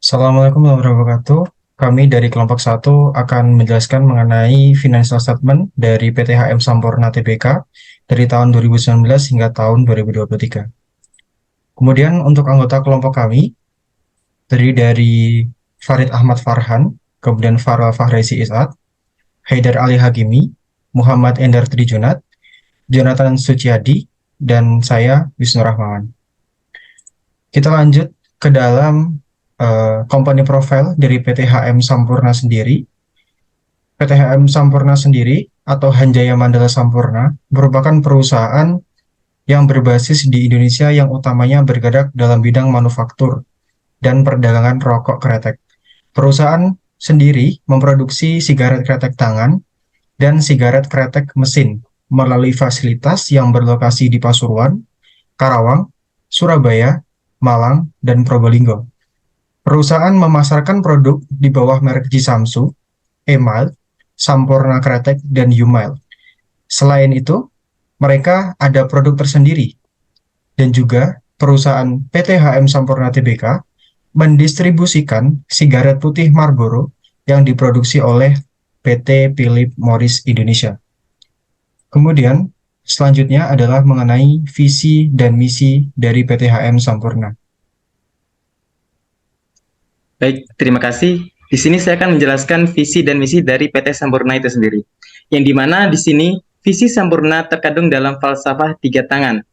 Assalamualaikum warahmatullahi wabarakatuh. Kami dari kelompok satu akan menjelaskan mengenai financial statement dari PT HM Sampurna Tbk dari tahun 2019 hingga tahun 2023. Kemudian untuk anggota kelompok kami terdiri dari Farid Ahmad Farhan, kemudian Farah Fahrezi Isat, Haidar Ali Hakimi, Muhammad Endar Trijunat, Jonathan Suciadi, dan saya Wisnu Rahmawan. Kita lanjut ke dalam company profile dari PT HM Sampurna sendiri. PT HM Sampurna sendiri atau Hanjaya Mandala Sampurna merupakan perusahaan yang berbasis di Indonesia yang utamanya bergerak dalam bidang manufaktur dan perdagangan rokok kretek. Perusahaan sendiri memproduksi sigaret kretek tangan dan sigaret kretek mesin melalui fasilitas yang berlokasi di Pasuruan, Karawang, Surabaya, Malang, dan Probolinggo. Perusahaan memasarkan produk di bawah merek Jisamsu, Email, Sampurna Kretek, dan Yumail. Selain itu, mereka ada produk tersendiri dan juga perusahaan PT HM Sampurna Tbk mendistribusikan sigaret putih Marlboro yang diproduksi oleh PT Philip Morris Indonesia. Kemudian, selanjutnya adalah mengenai visi dan misi dari PT HM Sampurna. Baik, terima kasih. Di sini saya akan menjelaskan visi dan misi dari PT Sampurna itu sendiri. Yang dimana di sini visi Sampurna terkandung dalam falsafah tiga tangan.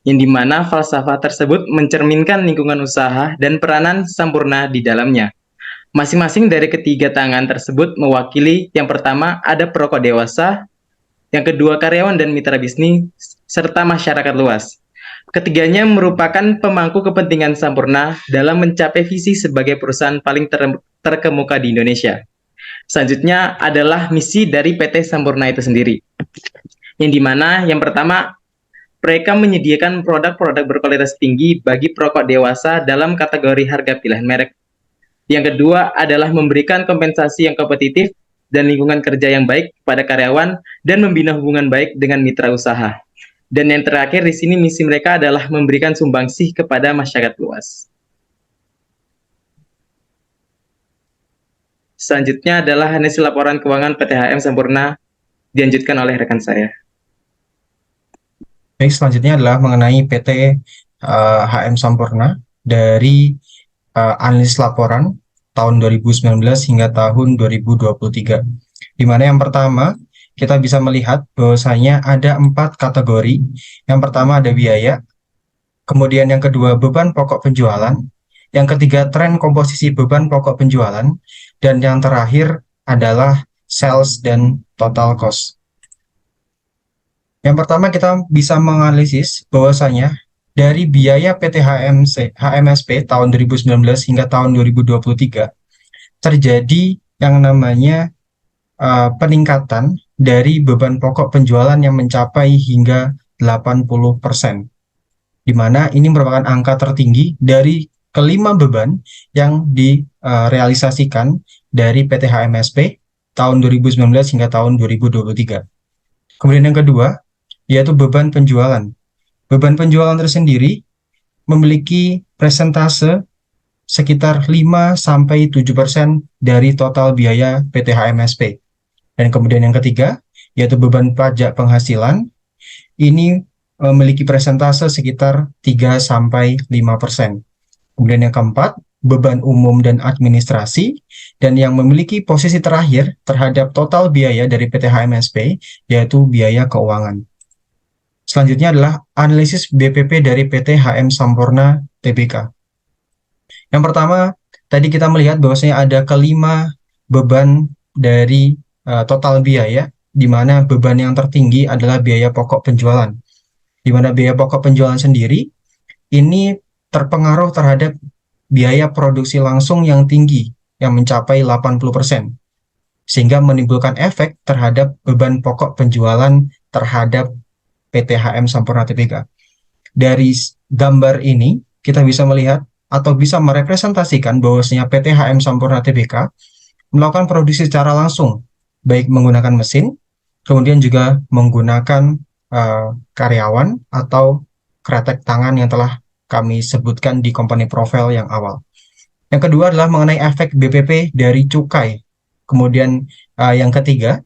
Yang dimana falsafah tersebut mencerminkan lingkungan usaha dan peranan Sampurna di dalamnya. Masing-masing dari ketiga tangan tersebut mewakili yang pertama ada perokok dewasa, yang kedua karyawan dan mitra bisnis, serta masyarakat luas. Ketiganya merupakan pemangku kepentingan Sampurna dalam mencapai visi sebagai perusahaan paling terkemuka di Indonesia. Selanjutnya adalah misi dari PT Sampurna itu sendiri. Yang dimana yang pertama, mereka menyediakan produk-produk berkualitas tinggi bagi perokok dewasa dalam kategori harga pilihan merek. Yang kedua adalah memberikan kompensasi yang kompetitif dan lingkungan kerja yang baik kepada karyawan dan membina hubungan baik dengan mitra usaha. Dan yang terakhir di sini misi mereka adalah memberikan sumbangsih kepada masyarakat luas. Selanjutnya adalah hasil laporan keuangan PT HM Sampurna dilanjutkan oleh rekan saya. Baik, selanjutnya adalah mengenai PT HM Sampurna dari analis laporan tahun 2019 hingga tahun 2023. Di mana yang pertama, kita bisa melihat bahwasanya ada 4 kategori. Yang pertama ada biaya, kemudian yang kedua beban pokok penjualan, yang ketiga tren komposisi beban pokok penjualan, dan yang terakhir adalah sales dan total cost. Yang pertama kita bisa menganalisis bahwasanya dari biaya PT HMSP tahun 2019 hingga tahun 2023 terjadi yang namanya peningkatan dari beban pokok penjualan yang mencapai hingga 80%. Di mana ini merupakan angka tertinggi dari kelima beban yang direalisasikan dari PT HMSP tahun 2019 hingga tahun 2023. Kemudian yang kedua, yaitu beban penjualan. Beban penjualan tersendiri memiliki presentase sekitar 5-7% dari total biaya PT HMSP. Dan kemudian yang ketiga, yaitu beban pajak penghasilan, ini memiliki presentase sekitar 3-5%. Kemudian yang keempat, beban umum dan administrasi, dan yang memiliki posisi terakhir terhadap total biaya dari PT HMSP, yaitu biaya keuangan. Selanjutnya adalah analisis BPP dari PT HM Sampurna Tbk. Yang pertama, tadi kita melihat bahwasanya ada kelima beban dari total biaya, di mana beban yang tertinggi adalah biaya pokok penjualan. Di mana biaya pokok penjualan sendiri, ini terpengaruh terhadap biaya produksi langsung yang tinggi, yang mencapai 80%. Sehingga menimbulkan efek terhadap beban pokok penjualan terhadap PT HM Sampurna Tbk. Dari gambar ini, kita bisa melihat atau bisa merepresentasikan bahwasanya PT HM Sampurna Tbk melakukan produksi secara langsung, baik menggunakan mesin, kemudian juga menggunakan karyawan atau kretek tangan yang telah kami sebutkan di company profile yang awal. Yang kedua adalah mengenai efek BPP dari cukai. Kemudian yang ketiga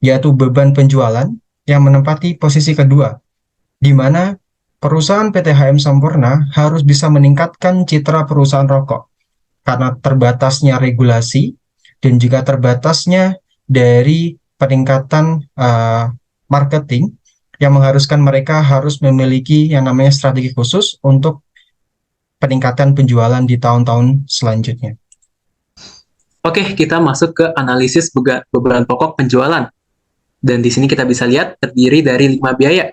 yaitu beban penjualan yang menempati posisi kedua, di mana perusahaan PT HM Sampurna harus bisa meningkatkan citra perusahaan rokok karena terbatasnya regulasi dan juga terbatasnya dari peningkatan marketing yang mengharuskan mereka harus memiliki yang namanya strategi khusus untuk peningkatan penjualan di tahun-tahun selanjutnya. Oke, kita masuk ke analisis beban pokok penjualan. Dan di sini kita bisa lihat terdiri dari 5 biaya.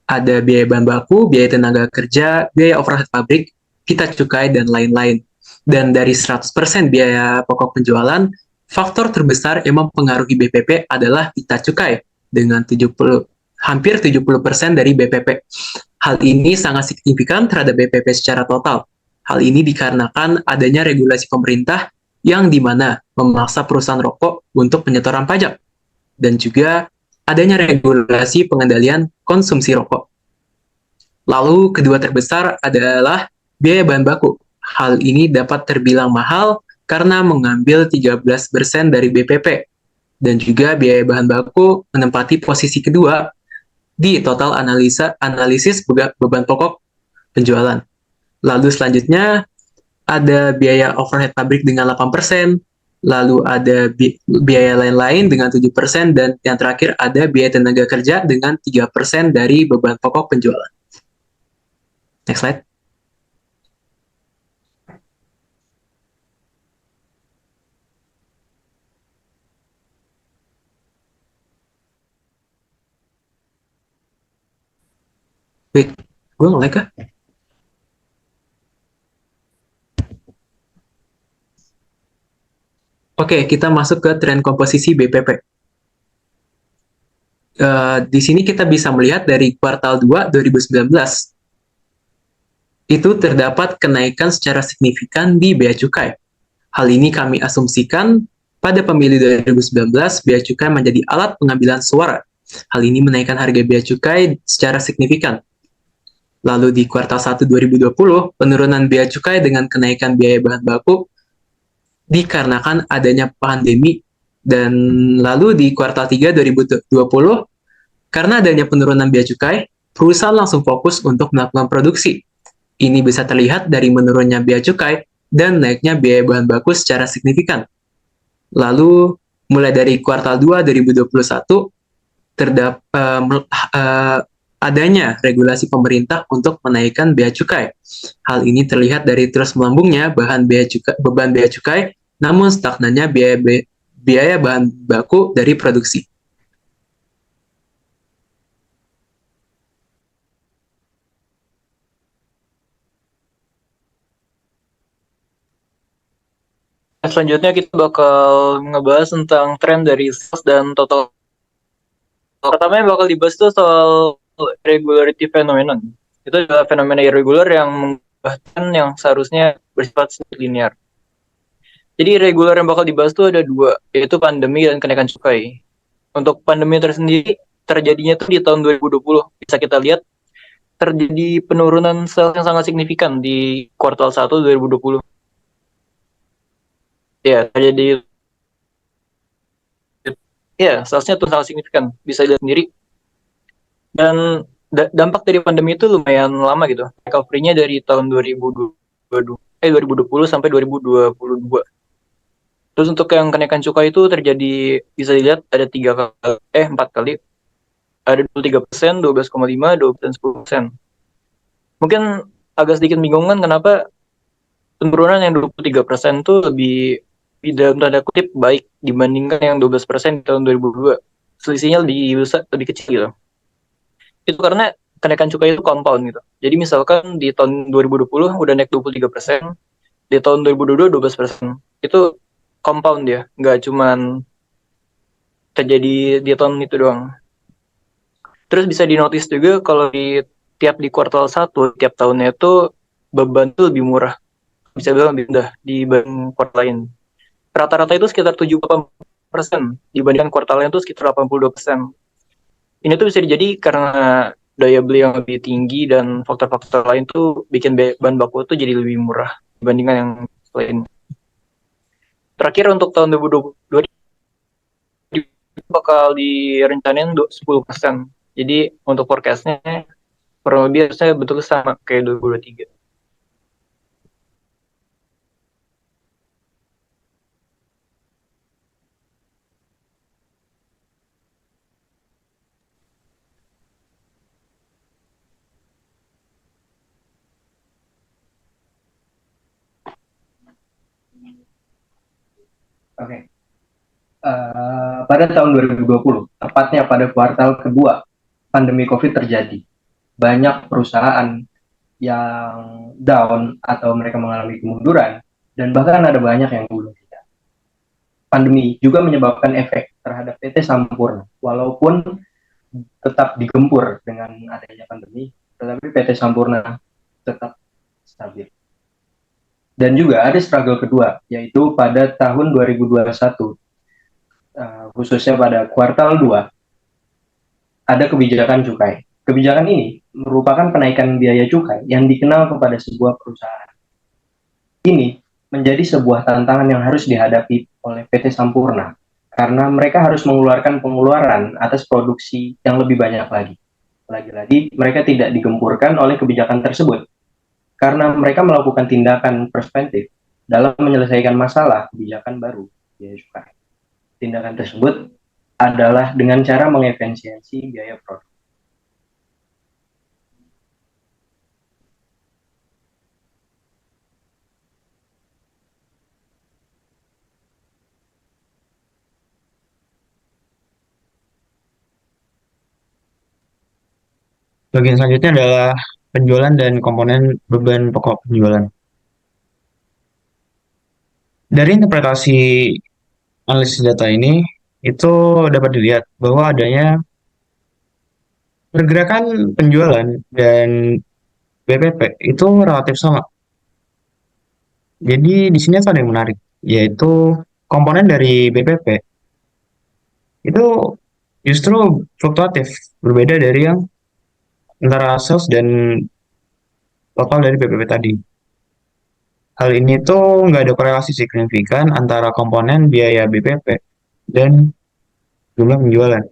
Ada biaya bahan baku, biaya tenaga kerja, biaya overhead pabrik, kita cukai, dan lain-lain. Dan dari 100% biaya pokok penjualan, faktor terbesar yang mempengaruhi BPP adalah kita cukai dengan hampir 70% dari BPP. Hal ini sangat signifikan terhadap BPP secara total. Hal ini dikarenakan adanya regulasi pemerintah yang dimana memaksa perusahaan rokok untuk penyetoran pajak, dan juga adanya regulasi pengendalian konsumsi rokok. Lalu kedua terbesar adalah biaya bahan baku. Hal ini dapat terbilang mahal karena mengambil 13% dari BPP, dan juga biaya bahan baku menempati posisi kedua di total analisis beban pokok penjualan. Lalu selanjutnya ada biaya overhead pabrik dengan 8%, lalu ada biaya lain-lain dengan 7%, dan yang terakhir ada biaya tenaga kerja dengan 3% dari beban pokok penjualan. Next slide. Wait, gue nge-lag kah? Oke, kita masuk ke tren komposisi BPP. Di sini kita bisa melihat dari kuartal 2 2019, itu terdapat kenaikan secara signifikan di bea cukai. Hal ini kami asumsikan pada pemilu 2019, bea cukai menjadi alat pengambilan suara. Hal ini menaikkan harga bea cukai secara signifikan. Lalu di kuartal 1 2020, penurunan bea cukai dengan kenaikan biaya bahan baku dikarenakan adanya pandemi. Dan lalu di kuartal 3 2020, karena adanya penurunan bea cukai, perusahaan langsung fokus untuk melakukan produksi. Ini bisa terlihat dari menurunnya bea cukai dan naiknya biaya bahan baku secara signifikan. Lalu mulai dari kuartal 2 2021, adanya regulasi pemerintah untuk menaikkan bea cukai. Hal ini terlihat dari terus melambungnya beban bea cukai, namun stagnannya biaya bahan baku dari produksi. Selanjutnya kita bakal ngebahas tentang tren dari sales dan total. Pertama yang bakal dibahas itu soal regularity phenomenon. Itu adalah fenomena irregular yang mengubahkan yang seharusnya bersifat linear. Jadi regular yang bakal dibahas itu ada dua, yaitu pandemi dan kenaikan cukai. Untuk pandemi tersendiri, terjadinya itu di tahun 2020. Bisa kita lihat terjadi penurunan sales yang sangat signifikan di kuartal 1 2020. Ya, terjadi salesnya tuh sangat signifikan, bisa dilihat sendiri. Dan dampak dari pandemi itu lumayan lama gitu. Recovery-nya dari tahun 2020 sampai 2022. Terus untuk yang kenaikan cukai itu terjadi, bisa dilihat ada 4 kali. Ada 23%, 12,5%, 12%, 10%. Mungkin agak sedikit bingungan kenapa penurunan yang 23% itu lebih dalam tanda kutip baik dibandingkan yang 12% di tahun 2002. Selisihnya lebih kecil gitu. Itu karena kenaikan cukai itu compound gitu. Jadi misalkan di tahun 2020 udah naik 23%, di tahun 2022 12%. Itu compound ya, nggak cuman terjadi di tahun itu doang. Terus bisa dinotis juga kalau di kuartal 1, tiap tahunnya itu beban itu lebih murah. Bisa bilang lebih rendah dibanding kuartal lain. Rata-rata itu sekitar 78% dibandingkan kuartal lain itu sekitar 82%. Ini tuh bisa jadi karena daya beli yang lebih tinggi dan faktor-faktor lain tuh bikin bahan baku itu jadi lebih murah dibandingkan yang lain. Terakhir untuk tahun 2022 bakal direncanain 10%. Jadi untuk forecast-nya kurang lebih harusnya betul sama kayak 2023. Oke. Pada tahun 2020, tepatnya pada kuartal kedua, pandemi COVID terjadi. Banyak perusahaan yang down atau mereka mengalami kemunduran, dan bahkan ada banyak yang gulung tikar. Pandemi juga menyebabkan efek terhadap PT Sampurna, walaupun tetap digempur dengan adanya pandemi, tetapi PT Sampurna tetap stabil. Dan juga ada struggle kedua, yaitu pada tahun 2021, khususnya pada kuartal 2, ada kebijakan cukai. Kebijakan ini merupakan penaikan biaya cukai yang dikenal kepada sebuah perusahaan. Ini menjadi sebuah tantangan yang harus dihadapi oleh PT Sampurna, karena mereka harus mengeluarkan pengeluaran atas produksi yang lebih banyak lagi. Lagi-lagi, mereka tidak digempurkan oleh kebijakan tersebut, karena mereka melakukan tindakan preventif dalam menyelesaikan masalah kebijakan baru biaya cukai. Tindakan tersebut adalah dengan cara mengefisiensi biaya produk. Bagian selanjutnya adalah penjualan dan komponen beban pokok penjualan. Dari interpretasi analisis data ini, itu dapat dilihat bahwa adanya pergerakan penjualan dan BPP itu relatif sama. Jadi di sini ada yang menarik, yaitu komponen dari BPP itu justru fluktuatif, berbeda dari yang antara sales dan total dari BPP tadi. Hal ini tuh nggak ada korelasi signifikan antara komponen biaya BPP dan jumlah penjualan.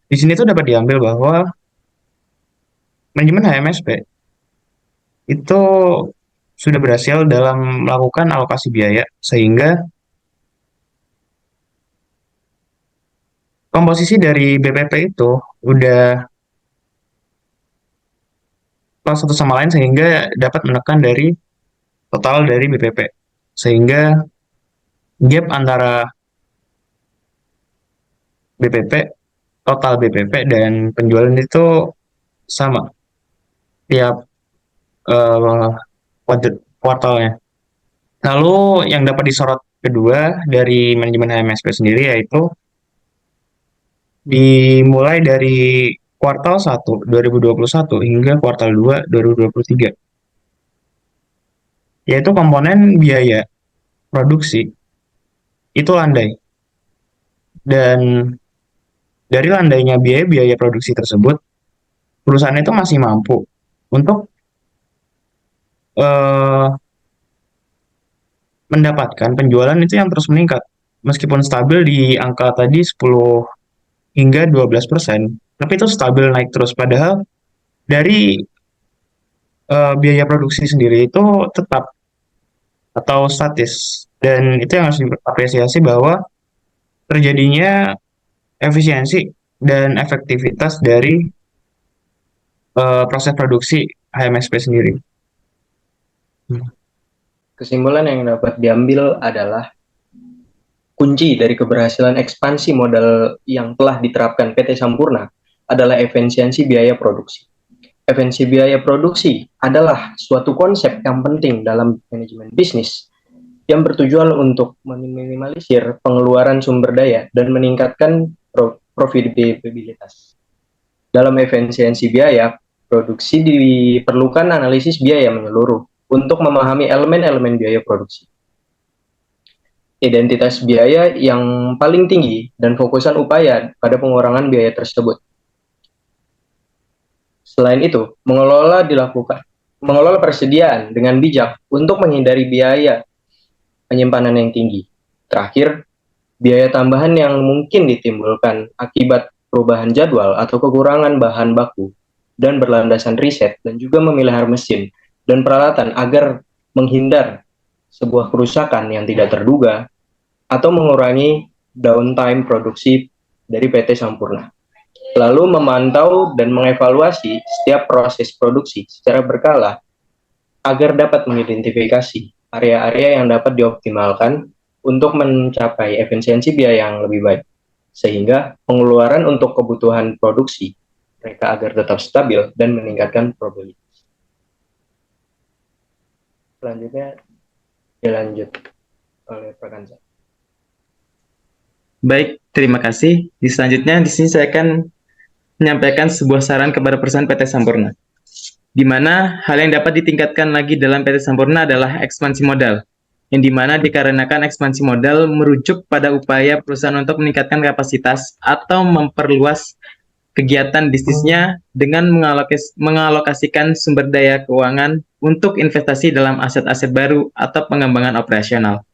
Di sini tuh dapat diambil bahwa manajemen HMSP itu sudah berhasil dalam melakukan alokasi biaya sehingga komposisi dari BPP itu udah plus satu sama lain sehingga dapat menekan dari total dari BPP. Sehingga gap antara BPP, total BPP dan penjualan itu sama tiap kuartalnya. Lalu yang dapat disorot kedua dari manajemen HMSP sendiri yaitu dimulai dari kuartal 1 2021 hingga kuartal 2 2023, yaitu komponen biaya produksi itu landai. Dan dari landainya biaya produksi tersebut, perusahaan itu masih mampu untuk mendapatkan penjualan itu yang terus meningkat. Meskipun stabil di angka tadi 10 hingga 12%, tapi itu stabil naik terus. Padahal dari biaya produksi sendiri itu tetap atau statis. Dan itu yang harus diapresiasi bahwa terjadinya efisiensi dan efektivitas dari proses produksi HMSP sendiri. Kesimpulan yang dapat diambil adalah kunci dari keberhasilan ekspansi modal yang telah diterapkan PT Sampurna adalah efisiensi biaya produksi. Efisiensi biaya produksi adalah suatu konsep yang penting dalam manajemen bisnis yang bertujuan untuk meminimalisir pengeluaran sumber daya dan meningkatkan profitabilitas. Dalam efisiensi biaya produksi diperlukan analisis biaya menyeluruh untuk memahami elemen-elemen biaya produksi. Identitas biaya yang paling tinggi dan fokusan upaya pada pengurangan biaya tersebut. Selain itu, mengelola dilakukan mengelola persediaan dengan bijak untuk menghindari biaya penyimpanan yang tinggi. Terakhir, biaya tambahan yang mungkin ditimbulkan akibat perubahan jadwal atau kekurangan bahan baku dan berlandasan riset dan juga memelihara mesin dan peralatan agar menghindar sebuah kerusakan yang tidak terduga atau mengurangi downtime produksi dari PT Sampurna. Lalu memantau dan mengevaluasi setiap proses produksi secara berkala agar dapat mengidentifikasi area-area yang dapat dioptimalkan untuk mencapai efisiensi biaya yang lebih baik, sehingga pengeluaran untuk kebutuhan produksi mereka agar tetap stabil dan meningkatkan probabilitas. Selanjutnya dilanjut oleh Pak Kanza. Baik, terima kasih. Selanjutnya di sini saya akan menyampaikan sebuah saran kepada perusahaan PT Sampurna, di mana hal yang dapat ditingkatkan lagi dalam PT Sampurna adalah ekspansi modal, yang di mana dikarenakan ekspansi modal merujuk pada upaya perusahaan untuk meningkatkan kapasitas atau memperluas kegiatan bisnisnya dengan mengalokasikan sumber daya keuangan untuk investasi dalam aset-aset baru atau pengembangan operasional.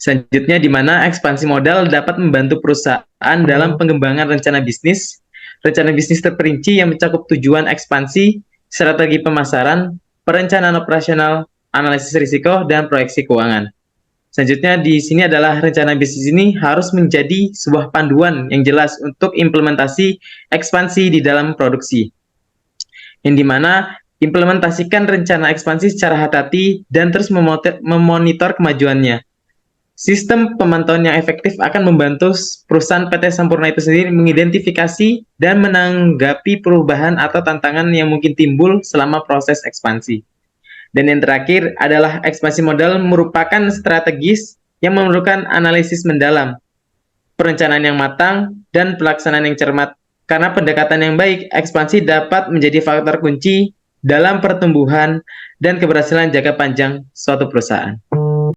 Selanjutnya, di mana ekspansi modal dapat membantu perusahaan dalam pengembangan rencana bisnis terperinci yang mencakup tujuan ekspansi, strategi pemasaran, perencanaan operasional, analisis risiko, dan proyeksi keuangan. Selanjutnya, di sini adalah rencana bisnis ini harus menjadi sebuah panduan yang jelas untuk implementasi ekspansi di dalam produksi, yang dimana implementasikan rencana ekspansi secara hati-hati dan terus memonitor kemajuannya. Sistem pemantauan yang efektif akan membantu perusahaan PT Sampurna itu sendiri mengidentifikasi dan menanggapi perubahan atau tantangan yang mungkin timbul selama proses ekspansi. Dan yang terakhir adalah ekspansi modal merupakan strategis yang memerlukan analisis mendalam, perencanaan yang matang, dan pelaksanaan yang cermat. Karena pendekatan yang baik, ekspansi dapat menjadi faktor kunci dalam pertumbuhan dan keberhasilan jangka panjang suatu perusahaan.